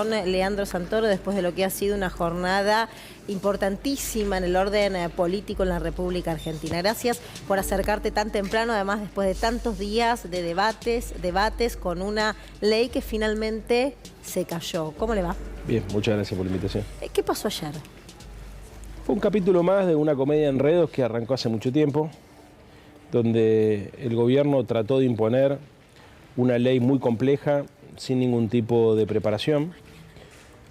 con Leandro Santoro después de lo que ha sido una jornada importantísima en el orden político en la República Argentina. Gracias por acercarte tan temprano, además después de tantos días de debates con una ley que finalmente se cayó. ¿Cómo le va? Bien, muchas gracias por la invitación. ¿Qué pasó ayer? Fue un capítulo más de una comedia de enredos que arrancó hace mucho tiempo, donde el gobierno trató de imponer una ley muy compleja, sin ningún tipo de preparación.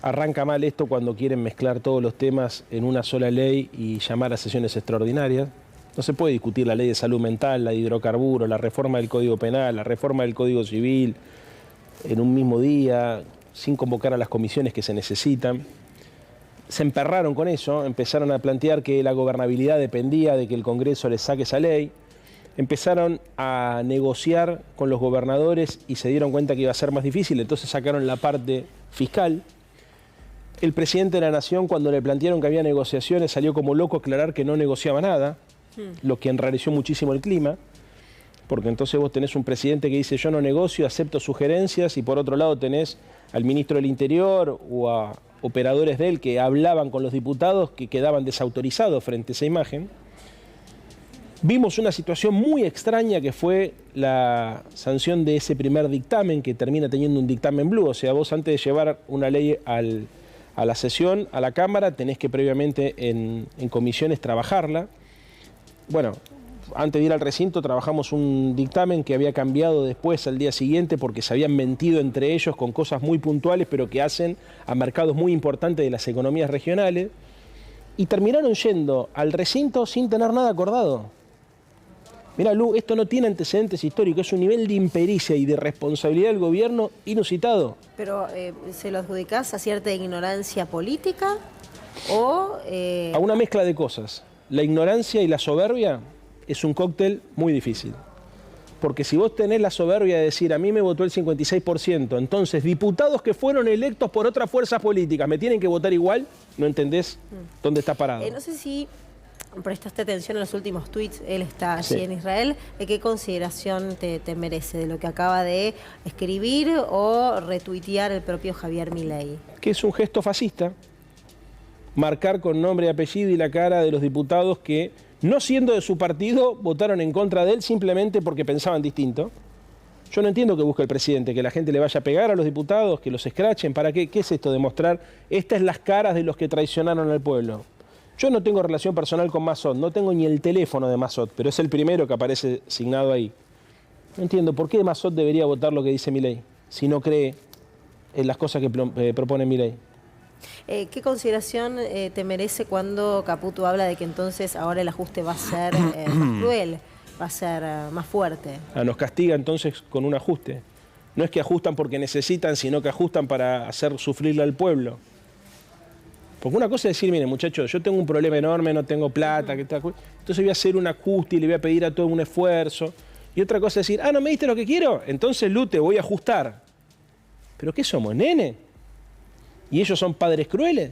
Arranca mal esto cuando quieren mezclar todos los temas en una sola ley y llamar a sesiones extraordinarias. No se puede discutir la ley de salud mental, la de hidrocarburos, la reforma del Código Penal, la reforma del Código Civil en un mismo día, sin convocar a las comisiones que se necesitan. Se emperraron con eso, empezaron a plantear que la gobernabilidad dependía de que el Congreso les saque esa ley. Empezaron a negociar con los gobernadores y se dieron cuenta que iba a ser más difícil, entonces sacaron la parte fiscal. El presidente de la Nación, cuando le plantearon que había negociaciones, salió como loco a aclarar que no negociaba nada, lo que enrareció muchísimo el clima, porque entonces vos tenés un presidente que dice yo no negocio, acepto sugerencias, y por otro lado tenés al ministro del Interior o a operadores de él que hablaban con los diputados que quedaban desautorizados frente a esa imagen. Vimos una situación muy extraña que fue la sanción de ese primer dictamen que termina teniendo un dictamen blue, o sea, vos antes de llevar una ley a la sesión, a la Cámara, tenés que previamente en comisiones trabajarla. Bueno, antes de ir al recinto trabajamos un dictamen que había cambiado después al día siguiente porque se habían mentido entre ellos con cosas muy puntuales pero que hacen a mercados muy importantes de las economías regionales, y terminaron yendo al recinto sin tener nada acordado. Mirá, Lu, esto no tiene antecedentes históricos, es un nivel de impericia y de responsabilidad del gobierno inusitado. ¿Pero se lo adjudicás a cierta ignorancia política o...? A una mezcla de cosas. La ignorancia y la soberbia es un cóctel muy difícil. Porque si vos tenés la soberbia de decir, a mí me votó el 56%, entonces diputados que fueron electos por otras fuerzas políticas, ¿me tienen que votar igual? ¿No entendés dónde está parado? No sé si prestaste atención a los últimos tuits, él está allí Sí. en Israel. ¿Qué consideración te merece de lo que acaba de escribir o retuitear el propio Javier Milei? Que es un gesto fascista, marcar con nombre y apellido y la cara de los diputados que, no siendo de su partido, votaron en contra de él simplemente porque pensaban distinto. Yo no entiendo qué busca el presidente, que la gente le vaya a pegar a los diputados, que los escrachen. ¿Para qué? ¿Qué es esto de mostrar? Estas son las caras de los que traicionaron al pueblo. Yo no tengo relación personal con Massot, no tengo ni el teléfono de Massot, pero es el primero que aparece signado ahí. No entiendo por qué Massot debería votar lo que dice Milei, si no cree en las cosas que propone Milei. ¿Qué consideración te merece cuando Caputo habla de que entonces ahora el ajuste va a ser más cruel, va a ser más fuerte? Nos castiga entonces con un ajuste. No es que ajustan porque necesitan, sino que ajustan para hacer sufrirle al pueblo. Porque una cosa es decir, miren muchachos, yo tengo un problema enorme, no tengo plata, entonces voy a hacer un ajuste y le voy a pedir a todo un esfuerzo. Y otra cosa es decir, ¿no me diste lo que quiero? Entonces, Lu, te voy a ajustar. ¿Pero qué somos, nene? ¿Y ellos son padres crueles?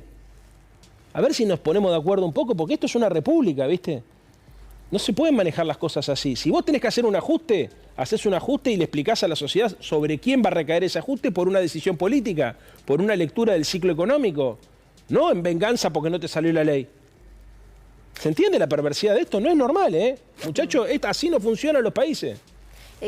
A ver si nos ponemos de acuerdo un poco, porque esto es una república, ¿viste? No se pueden manejar las cosas así. Si vos tenés que hacer un ajuste, haces un ajuste y le explicás a la sociedad sobre quién va a recaer ese ajuste por una decisión política, por una lectura del ciclo económico. No en venganza porque no te salió la ley. ¿Se entiende la perversidad de esto? No es normal, ¿eh? Muchachos, así no funcionan los países.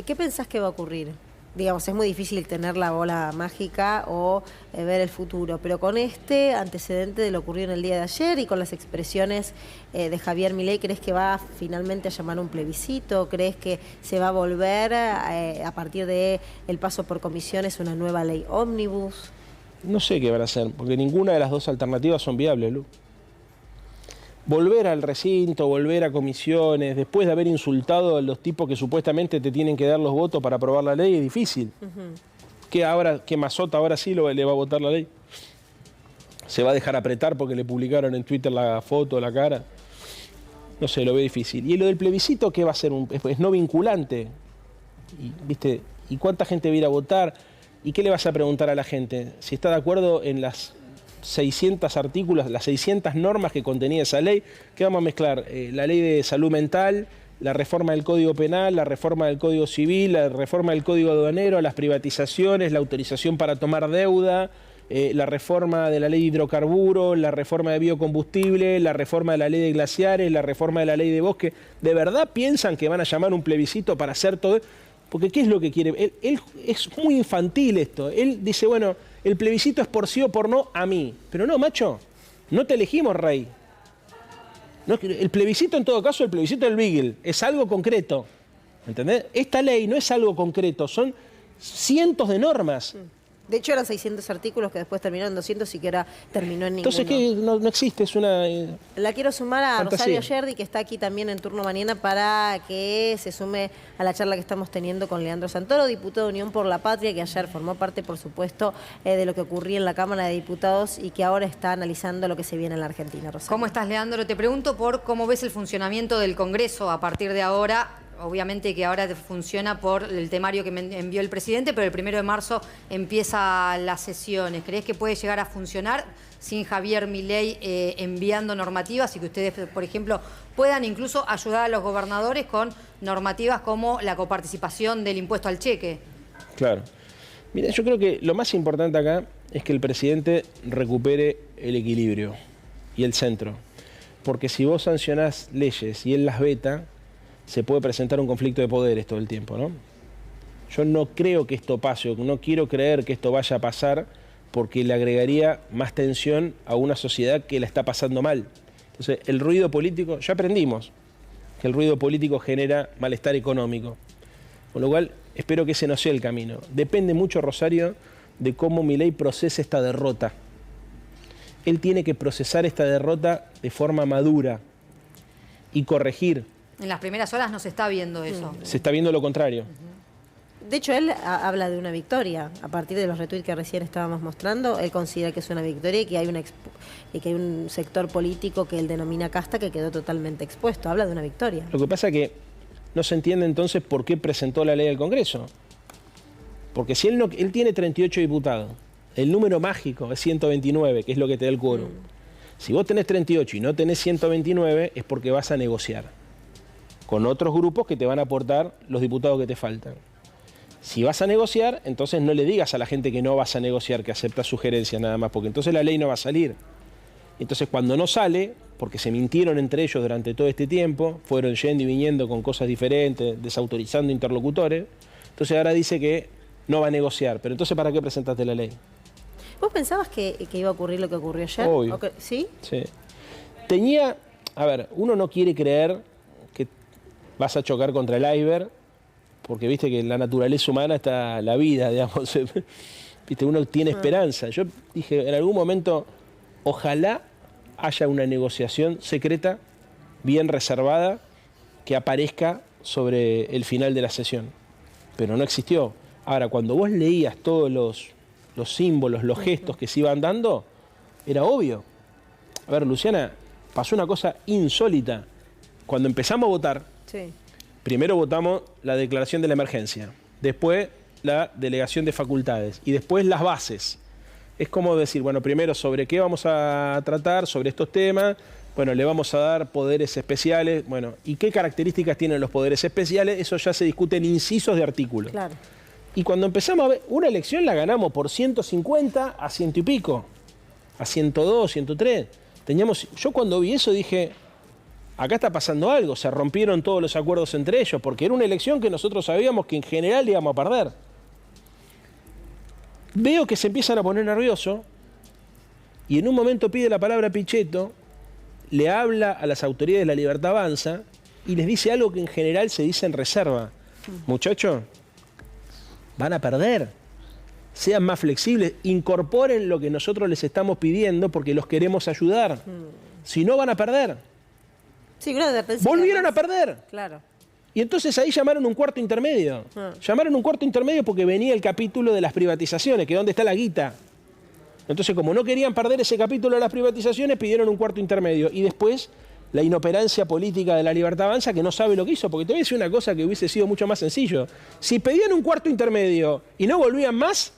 ¿Qué pensás que va a ocurrir? Digamos, es muy difícil tener la bola mágica o ver el futuro, pero con este antecedente de lo ocurrido en el día de ayer y con las expresiones de Javier Milei, ¿crees que va finalmente a llamar un plebiscito? ¿Crees que se va a volver a partir del paso por comisiones una nueva ley ómnibus? No sé qué van a hacer, porque ninguna de las dos alternativas son viables, Lu. Volver al recinto, volver a comisiones, después de haber insultado a los tipos que supuestamente te tienen que dar los votos para aprobar la ley, es difícil. ¿Que Massot ahora sí le va a votar la ley? ¿Se va a dejar apretar porque le publicaron en Twitter la foto, la cara? No sé, lo veo difícil. ¿Y lo del plebiscito qué va a ser? Es no vinculante. ¿Viste? ¿Y cuánta gente va a ir a votar? ¿Y qué le vas a preguntar a la gente? Si está de acuerdo en las 600 artículos, las 600 normas que contenía esa ley. ¿Qué vamos a mezclar? La ley de salud mental, la reforma del Código Penal, la reforma del Código Civil, la reforma del Código Aduanero, las privatizaciones, la autorización para tomar deuda, la reforma de la ley de hidrocarburos, la reforma de biocombustible, la reforma de la ley de glaciares, la reforma de la ley de bosque. ¿De verdad piensan que van a llamar un plebiscito para hacer todo eso? Porque ¿qué es lo que quiere? Él es muy infantil esto. Él dice, bueno, el plebiscito es por sí o por no a mí. Pero no, macho, no te elegimos rey. No, el plebiscito, en todo caso, el plebiscito del Beagle, es algo concreto. ¿Entendés? Esta ley no es algo concreto, son cientos de normas. De hecho, eran 600 artículos que después terminaron en 200 y que ahora terminó en ninguno. Entonces, ¿qué? No existe, es una... La quiero sumar a fantasía. Rosario Yerdi, que está aquí también en turno mañana, para que se sume a la charla que estamos teniendo con Leandro Santoro, diputado de Unión por la Patria, que ayer formó parte, por supuesto, de lo que ocurría en la Cámara de Diputados y que ahora está analizando lo que se viene en la Argentina. Rosario. ¿Cómo estás, Leandro? Te pregunto por cómo ves el funcionamiento del Congreso a partir de ahora. Obviamente que ahora funciona por el temario que me envió el presidente, pero el 1 de marzo empieza las sesiones. ¿Crees que puede llegar a funcionar sin Javier Milei enviando normativas y que ustedes, por ejemplo, puedan incluso ayudar a los gobernadores con normativas como la coparticipación del impuesto al cheque? Claro. Mira, yo creo que lo más importante acá es que el presidente recupere el equilibrio y el centro. Porque si vos sancionás leyes y él las veta, se puede presentar un conflicto de poderes todo el tiempo, ¿no? Yo no creo que esto pase, no quiero creer que esto vaya a pasar porque le agregaría más tensión a una sociedad que la está pasando mal. Entonces, el ruido político, ya aprendimos que el ruido político genera malestar económico. Con lo cual, espero que ese no sea el camino. Depende mucho, Rosario, de cómo Milei procese esta derrota. Él tiene que procesar esta derrota de forma madura y corregir. En las primeras horas no se está viendo eso. Se está viendo lo contrario. De hecho, él habla de una victoria. A partir de los retweets que recién estábamos mostrando, él considera que es una victoria y que hay un sector político que él denomina casta que quedó totalmente expuesto. Habla de una victoria. Lo que pasa es que no se entiende entonces por qué presentó la ley al Congreso. Porque si él tiene 38 diputados, el número mágico es 129, que es lo que te da el quórum. Si vos tenés 38 y no tenés 129, es porque vas a negociar con otros grupos que te van a aportar los diputados que te faltan. Si vas a negociar, entonces no le digas a la gente que no vas a negociar, que acepta sugerencias nada más, porque entonces la ley no va a salir. Entonces cuando no sale, porque se mintieron entre ellos durante todo este tiempo, fueron yendo y viniendo con cosas diferentes, desautorizando interlocutores, entonces ahora dice que no va a negociar. Pero entonces, ¿para qué presentaste la ley? ¿Vos pensabas que iba a ocurrir lo que ocurrió ayer? Obvio. ¿Sí? Sí. A ver, uno no quiere creer que vas a chocar contra el iceberg, porque viste que en la naturaleza humana está la vida, digamos. Viste, uno tiene esperanza. Yo dije, en algún momento, ojalá haya una negociación secreta, bien reservada, que aparezca sobre el final de la sesión. Pero no existió. Ahora, cuando vos leías todos los símbolos, los gestos que se iban dando, era obvio. A ver, Luciana, pasó una cosa insólita. Cuando empezamos a votar, Sí. primero votamos la declaración de la emergencia, después la delegación de facultades y después las bases. Es como decir, bueno, primero sobre qué vamos a tratar, sobre estos temas, bueno, le vamos a dar poderes especiales, bueno, ¿y qué características tienen los poderes especiales? Eso ya se discute en incisos de artículos. Claro. Y cuando empezamos a ver, una elección la ganamos por 150 a 100 y pico, a 102, 103. Yo cuando vi eso dije, acá está pasando algo, se rompieron todos los acuerdos entre ellos, porque era una elección que nosotros sabíamos que en general íbamos a perder. Veo que se empiezan a poner nerviosos y en un momento pide la palabra Pichetto, le habla a las autoridades de La Libertad Avanza y les dice algo que en general se dice en reserva. Muchachos, van a perder. Sean más flexibles, incorporen lo que nosotros les estamos pidiendo porque los queremos ayudar. Si no, van a perder. Sí, una advertencia. Volvieron a perder. Claro. Y entonces ahí llamaron un cuarto intermedio. Llamaron un cuarto intermedio porque venía el capítulo de las privatizaciones, que dónde está la guita. Entonces, como no querían perder ese capítulo de las privatizaciones, pidieron un cuarto intermedio. Y después, la inoperancia política de La Libertad Avanza, que no sabe lo que hizo. Porque te voy a decir una cosa que hubiese sido mucho más sencillo. Si pedían un cuarto intermedio y no volvían más,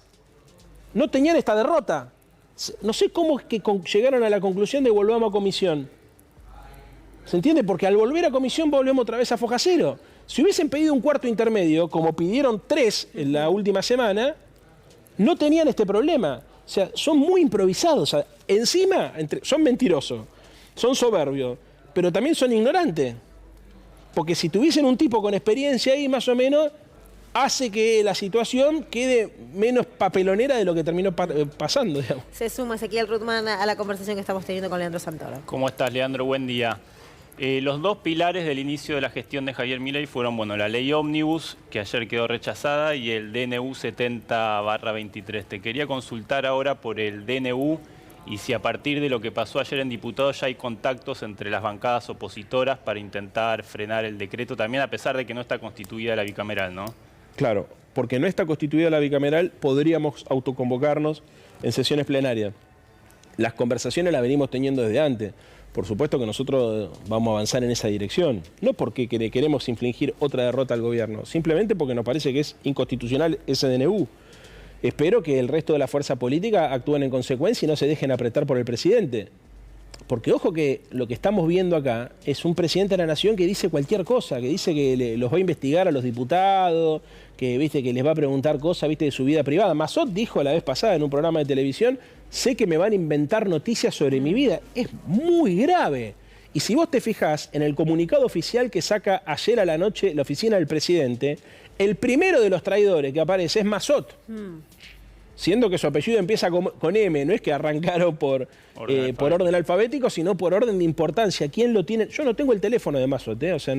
no tenían esta derrota. No sé cómo es que llegaron a la conclusión de volvamos a comisión. ¿Se entiende? Porque al volver a comisión volvemos otra vez a foja cero. Si hubiesen pedido un cuarto intermedio, como pidieron 3 en la última semana, no tenían este problema. O sea, son muy improvisados. O sea, encima, son mentirosos, son soberbios, pero también son ignorantes. Porque si tuviesen un tipo con experiencia ahí, más o menos, hace que la situación quede menos papelonera de lo que terminó pasando, digamos. Se suma Ezequiel Ruttmann a la conversación que estamos teniendo con Leandro Santoro. ¿Cómo estás, Leandro? Buen día. Los dos pilares del inicio de la gestión de Javier Milei fueron, bueno, la ley ómnibus, que ayer quedó rechazada, y el DNU 70/23. Te quería consultar ahora por el DNU y si a partir de lo que pasó ayer en diputados ya hay contactos entre las bancadas opositoras para intentar frenar el decreto, también a pesar de que no está constituida la bicameral, ¿no? Claro, porque no está constituida la bicameral, podríamos autoconvocarnos en sesiones plenarias. Las conversaciones las venimos teniendo desde antes. Por supuesto que nosotros vamos a avanzar en esa dirección. No porque queremos infligir otra derrota al gobierno, simplemente porque nos parece que es inconstitucional ese DNU. Espero que el resto de la fuerza política actúen en consecuencia y no se dejen apretar por el presidente. Porque ojo que lo que estamos viendo acá es un presidente de la nación que dice cualquier cosa, que dice que los va a investigar a los diputados, que les va a preguntar cosas de su vida privada. Massot dijo la vez pasada en un programa de televisión, sé que me van a inventar noticias sobre mi vida. Es muy grave. Y si vos te fijás en el comunicado oficial que saca ayer a la noche la oficina del presidente, el primero de los traidores que aparece es Massot. Siendo que su apellido empieza con M, no es que arrancaron por orden alfabético, sino por orden de importancia. ¿Quién lo tiene? Yo no tengo el teléfono de Massot, o sea,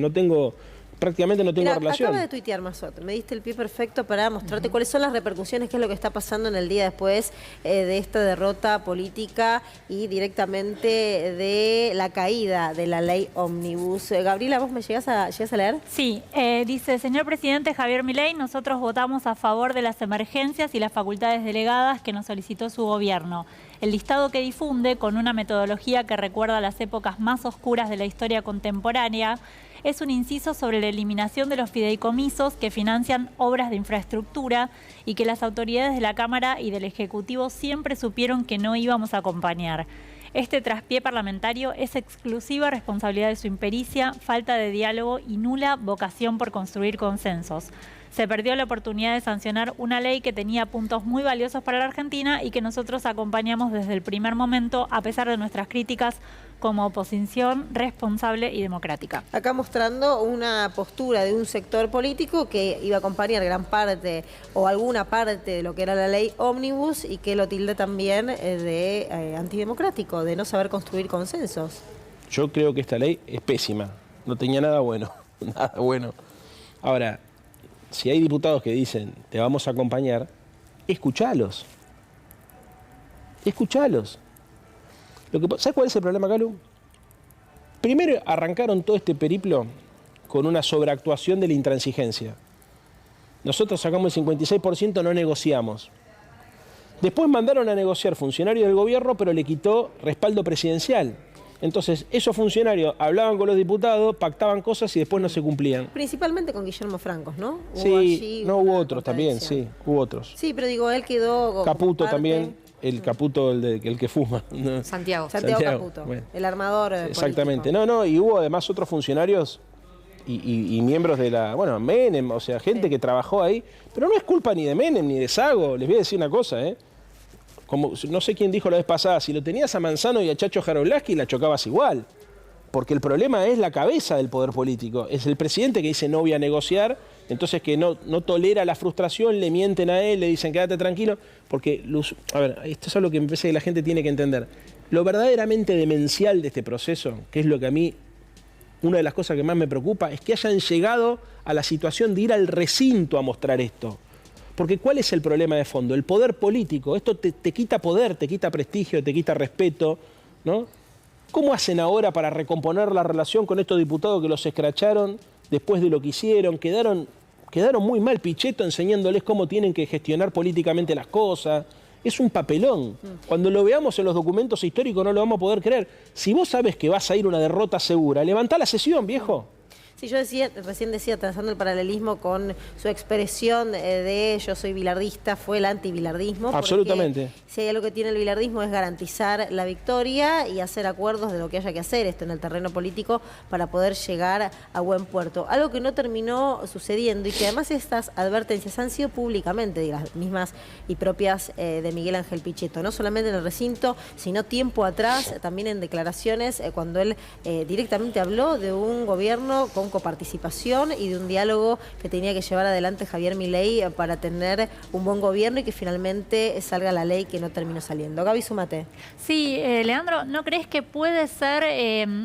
prácticamente no tengo relación. Acaba de tuitear Massot, me diste el pie perfecto para mostrarte cuáles son las repercusiones, qué es lo que está pasando en el día después de esta derrota política y directamente de la caída de la ley ómnibus. Gabriela, ¿vos me llegás a leer? Sí, dice, señor presidente Javier Milei, nosotros votamos a favor de las emergencias y las facultades delegadas que nos solicitó su gobierno. El listado que difunde, con una metodología que recuerda las épocas más oscuras de la historia contemporánea, es un inciso sobre la eliminación de los fideicomisos que financian obras de infraestructura y que las autoridades de la Cámara y del Ejecutivo siempre supieron que no íbamos a acompañar. Este traspié parlamentario es exclusiva responsabilidad de su impericia, falta de diálogo y nula vocación por construir consensos. Se perdió la oportunidad de sancionar una ley que tenía puntos muy valiosos para la Argentina y que nosotros acompañamos desde el primer momento, a pesar de nuestras críticas, como oposición responsable y democrática. Acá mostrando una postura de un sector político que iba a acompañar gran parte o alguna parte de lo que era la ley ómnibus y que lo tilde también de antidemocrático, de no saber construir consensos. Yo creo que esta ley es pésima, no tenía nada bueno, nada bueno. Ahora, si hay diputados que dicen, te vamos a acompañar, escuchalos. Escuchalos. ¿Sabes cuál es el problema, Calu? Primero arrancaron todo este periplo con una sobreactuación de la intransigencia. Nosotros sacamos el 56%, no negociamos. Después mandaron a negociar funcionarios del gobierno, pero le quitó respaldo presidencial. Entonces, esos funcionarios hablaban con los diputados, pactaban cosas y después no se cumplían. Principalmente con Guillermo Francos, ¿no? Hubo otros también, sí, hubo otros. Sí, pero digo, él quedó... Caputo también, el Caputo, el que fuma. Santiago Caputo, bueno. el armador Exactamente. político. Y hubo además otros funcionarios y miembros de Menem, o sea, gente que trabajó ahí. Pero no es culpa ni de Menem ni de Sago, les voy a decir una cosa, Como, no sé quién dijo la vez pasada, si lo tenías a Manzano y a Chacho Jarolaski la chocabas igual. Porque el problema es la cabeza del poder político. Es el presidente que dice no voy a negociar, entonces que no tolera la frustración, le mienten a él, le dicen quédate tranquilo. Porque, esto es algo que me parece que la gente tiene que entender. Lo verdaderamente demencial de este proceso, que es lo que a mí, una de las cosas que más me preocupa, es que hayan llegado a la situación de ir al recinto a mostrar esto. Porque ¿cuál es el problema de fondo? El poder político. Esto te quita poder, te quita prestigio, te quita respeto, ¿no? ¿Cómo hacen ahora para recomponer la relación con estos diputados que los escracharon después de lo que hicieron? Quedaron muy mal Pichetto enseñándoles cómo tienen que gestionar políticamente las cosas. Es un papelón. Cuando lo veamos en los documentos históricos no lo vamos a poder creer. Si vos sabes que vas a ir a una derrota segura, levantá la sesión, viejo. Sí, yo recién decía, trazando el paralelismo con su expresión de yo soy bilardista, fue el anti-bilardismo. Absolutamente. Si hay algo que tiene el bilardismo es garantizar la victoria y hacer acuerdos de lo que haya que hacer, esto en el terreno político, para poder llegar a buen puerto. Algo que no terminó sucediendo y que además estas advertencias han sido públicamente, de las mismas y propias de Miguel Ángel Pichetto, no solamente en el recinto, sino tiempo atrás, también en declaraciones, cuando él directamente habló de un gobierno con coparticipación y de un diálogo que tenía que llevar adelante Javier Milei para tener un buen gobierno y que finalmente salga la ley que no terminó saliendo. Gaby Zumate. Sí, Leandro, ¿no crees que puede ser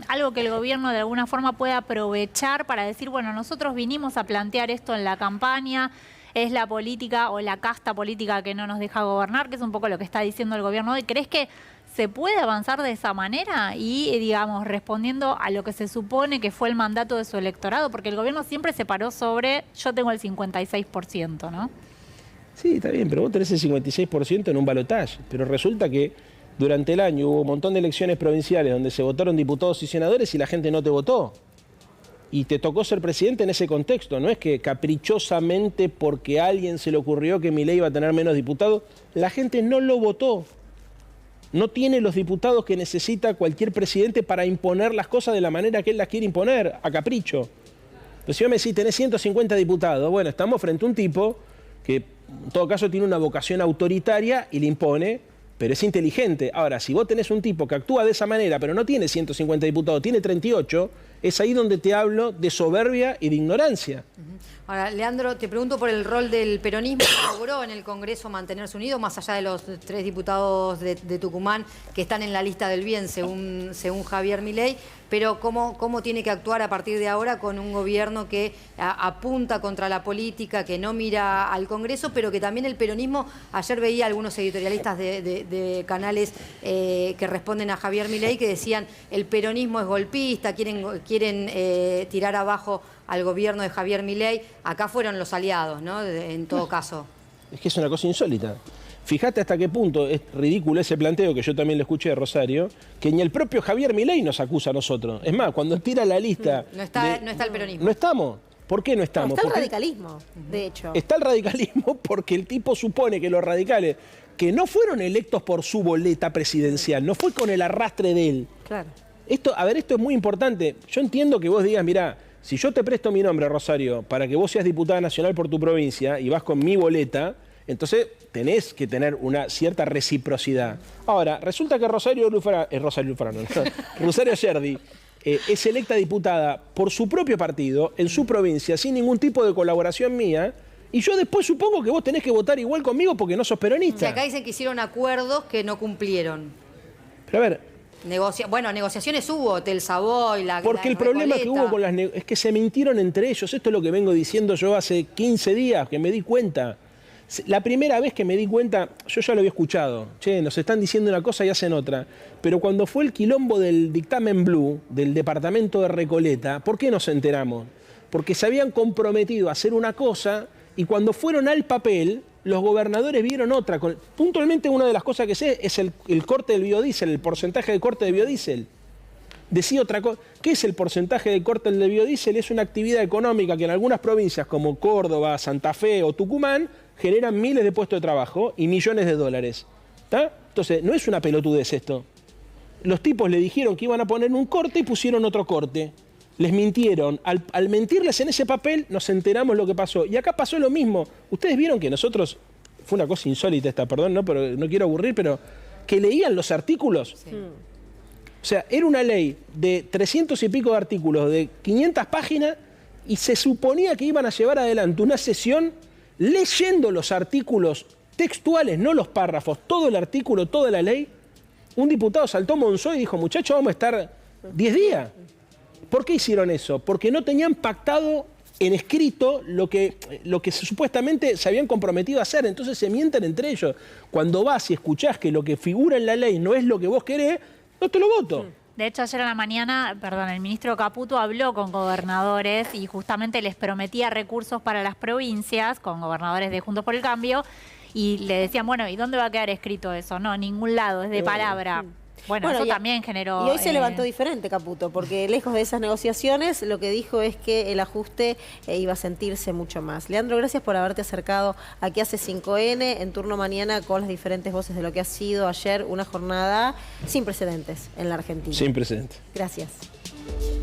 algo que el gobierno de alguna forma pueda aprovechar para decir, bueno, nosotros vinimos a plantear esto en la campaña, es la política o la casta política que no nos deja gobernar, que es un poco lo que está diciendo el gobierno hoy? ¿Crees que se puede avanzar de esa manera y, digamos, respondiendo a lo que se supone que fue el mandato de su electorado? Porque el gobierno siempre se paró sobre yo tengo el 56%, ¿no? Sí, está bien, pero vos tenés el 56% en un balotaje. Pero resulta que durante el año hubo un montón de elecciones provinciales donde se votaron diputados y senadores y la gente no te votó. Y te tocó ser presidente en ese contexto. No es que caprichosamente porque a alguien se le ocurrió que Milei iba a tener menos diputados, la gente no lo votó. No tiene los diputados que necesita cualquier presidente para imponer las cosas de la manera que él las quiere imponer, a capricho. Pero si yo me decís, tenés 150 diputados, bueno, estamos frente a un tipo que en todo caso tiene una vocación autoritaria y le impone, pero es inteligente. Ahora, si vos tenés un tipo que actúa de esa manera, pero no tiene 150 diputados, tiene 38, es ahí donde te hablo de soberbia y de ignorancia. Ahora, Leandro, te pregunto por el rol del peronismo. ¿Logró en el Congreso mantenerse unido, más allá de los 3 diputados de Tucumán que están en la lista del bien, según Javier Milei? Pero ¿cómo tiene que actuar a partir de ahora con un gobierno que apunta contra la política, que no mira al Congreso, pero que también el peronismo, ayer veía algunos editorialistas de canales que responden a Javier Milei que decían el peronismo es golpista, quieren tirar abajo al gobierno de Javier Milei? Acá fueron los aliados, ¿no? En todo caso. Es que es una cosa insólita. Fíjate hasta qué punto es ridículo ese planteo que yo también le escuché de Rosario, que ni el propio Javier Milei nos acusa a nosotros. Es más, cuando tira la lista... No está el peronismo. No estamos. ¿Por qué no estamos? No, está el radicalismo, de hecho. Está el radicalismo porque el tipo supone que los radicales, que no fueron electos por su boleta presidencial, no fue con el arrastre de él. Claro. Esto es muy importante. Yo entiendo que vos digas, mirá, si yo te presto mi nombre, Rosario, para que vos seas diputada nacional por tu provincia y vas con mi boleta, entonces tenés que tener una cierta reciprocidad. Ahora, resulta que Rosario Yerdi es electa diputada por su propio partido, en su provincia, sin ningún tipo de colaboración mía, y yo después supongo que vos tenés que votar igual conmigo porque no sos peronista. O sea, acá dicen que hicieron acuerdos que no cumplieron. Pero a ver... negociaciones hubo, Hotel Savoy, porque el problema que hubo con es que se mintieron entre ellos. Esto es lo que vengo diciendo yo hace 15 días, que me di cuenta. La primera vez que me di cuenta, yo ya lo había escuchado. Che, nos están diciendo una cosa y hacen otra. Pero cuando fue el quilombo del dictamen Blue, del departamento de Recoleta, ¿por qué nos enteramos? Porque se habían comprometido a hacer una cosa y cuando fueron al papel, los gobernadores vieron otra. Puntualmente una de las cosas que sé es el corte del biodiesel, el porcentaje de corte de biodiesel. Decía otra cosa. ¿Qué es el porcentaje de corte del biodiesel? Es una actividad económica que en algunas provincias como Córdoba, Santa Fe o Tucumán generan miles de puestos de trabajo y millones de dólares. ¿Está? Entonces, no es una pelotudez esto. Los tipos le dijeron que iban a poner un corte y pusieron otro corte. Les mintieron. Al mentirles en ese papel, nos enteramos lo que pasó. Y acá pasó lo mismo. Ustedes vieron que nosotros, fue una cosa insólita esta, perdón, ¿no? Pero no quiero aburrir, pero que leían los artículos. Sí. O sea, era una ley de 300 y pico de artículos, de 500 páginas, y se suponía que iban a llevar adelante una sesión leyendo los artículos textuales, no los párrafos, todo el artículo, toda la ley. Un diputado saltó Monzó y dijo, muchachos, vamos a estar 10 días. ¿Por qué hicieron eso? Porque no tenían pactado en escrito lo que supuestamente se habían comprometido a hacer. Entonces se mienten entre ellos. Cuando vas y escuchás que lo que figura en la ley no es lo que vos querés, no te lo voto. De hecho, ayer a la mañana, el ministro Caputo habló con gobernadores y justamente les prometía recursos para las provincias, con gobernadores de Juntos por el Cambio, y le decían, bueno, ¿y dónde va a quedar escrito eso? No, en ningún lado, es de palabra. Bueno, eso también generó... Y hoy se levantó diferente Caputo, porque lejos de esas negociaciones, lo que dijo es que el ajuste iba a sentirse mucho más. Leandro, gracias por haberte acercado aquí a C5N, en turno mañana con las diferentes voces de lo que ha sido ayer una jornada sin precedentes en la Argentina. Sin precedentes. Gracias.